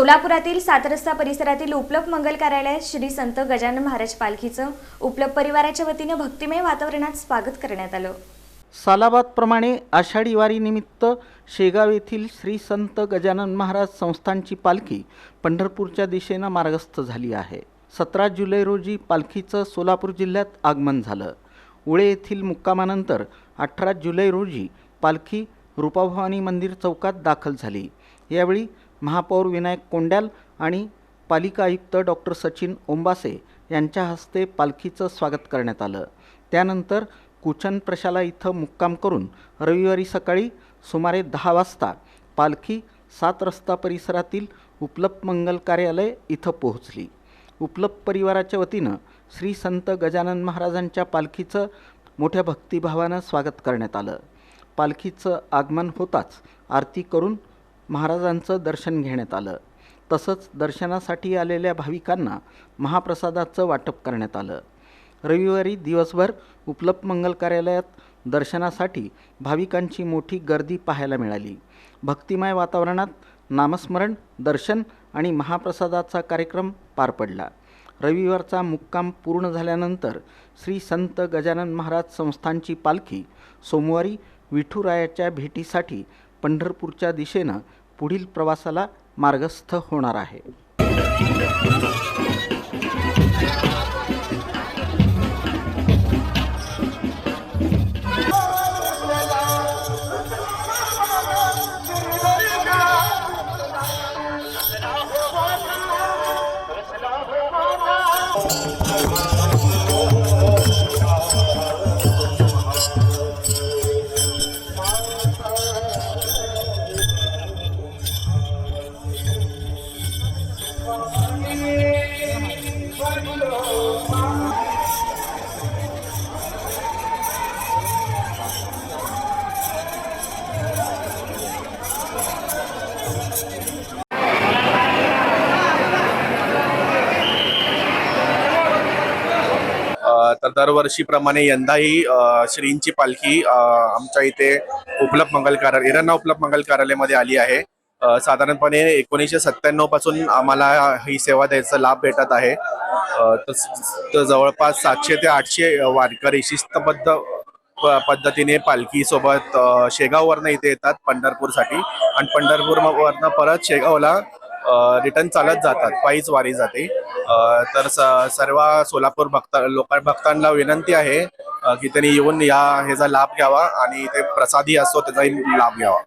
सोलापुरातील 7 रस्ता परिसरातील उपलब्ध मंगल कार्यालयात श्री संत गजानन महाराज पालखीचं उपलब्ध परिवाराच्या वतीने भक्तिमय वातावरणात स्वागत करण्यात आलं। सालाबादप्रमाणे आषाढी वारीनिमित्त शेगाव येथील श्री संत गजानन महाराज संस्थानची पालखी पंढरपूरच्या दिशेनं मार्गस्थ झाली आहे। 17 जुलै रोजी पालखीचं सोलापूर जिल्ह्यात आगमन झालं। उळे येथील मुक्कामानंतर 18 जुलै रोजी पालखी रूपाभवानी मंदिर चौकात दाखल झाली। यावेळी महापौर विनायक कोंड्याल आणि पालिका आयुक्त डॉक्टर सचिन ओंबासे यांच्या हस्ते पालखीचं स्वागत करण्यात आलं। त्यानंतर कुचन प्रशाला इथं मुक्काम करून रविवारी सकाळी सुमारे 10 वाजता पालखी 7 रस्ता परिसरातील उपलब्ध मंगल कार्यालय इथं पोहोचली। उपलब्ध परिवाराच्या वतीनं श्री संत गजानन महाराजांच्या पालखीचं मोठ्या भक्तिभावानं स्वागत करण्यात आलं। पालखीचं आगमन होताच आरती करून महाराजांचं दर्शन घेण्यात आलं। तसंच दर्शनासाठी आलेल्या भाविकांना महाप्रसादाचं वाटप करण्यात आलं। रविवारी दिवसभर उपलब्ध मंगल कार्यालयात दर्शनासाठी भाविकांची मोठी गर्दी पाहायला मिळाली। भक्तिमय वातावरणात नामस्मरण, दर्शन आणि महाप्रसादाचा कार्यक्रम पार पडला। रविवारचा मुक्काम पूर्ण झाल्यानंतर श्री संत गजानन महाराज संस्थानची पालखी सोमवारी विठुरायाच्या भेटीसाठी पंढरपूरच्या दिशेनं पुढील प्रवासाला मार्गस्थ होणार आहे। तर दरवर्षीप्रमाणे यंदाही श्रींची पालखी आमच्या इथे उपलब्ध मंगल कार्यालय इरण्णा उपलब्ध मंगल कार्यालयामध्ये आली आहे। साधारणपणे 1997 पासून आम्हाला ही सेवा द्यायचा लाभ भेटत आहे। तर जवळपास 700 ते 800 वारकरी शिस्तबद्ध पद्धतीने पालखी सोबत शेगाववरनं इथे येतात पंढरपूरसाठी आणि पंढरपूरवरनं परत शेगावला रिटर्न चालत जातात, पायीच वारी जाते। तर सर्व सोलापूर भक्तांना विनंती आहे की त्यांनी येऊन ह्याचा लाभ घ्यावा आणि ते प्रसादी असतो त्याचाही लाभ घ्यावा।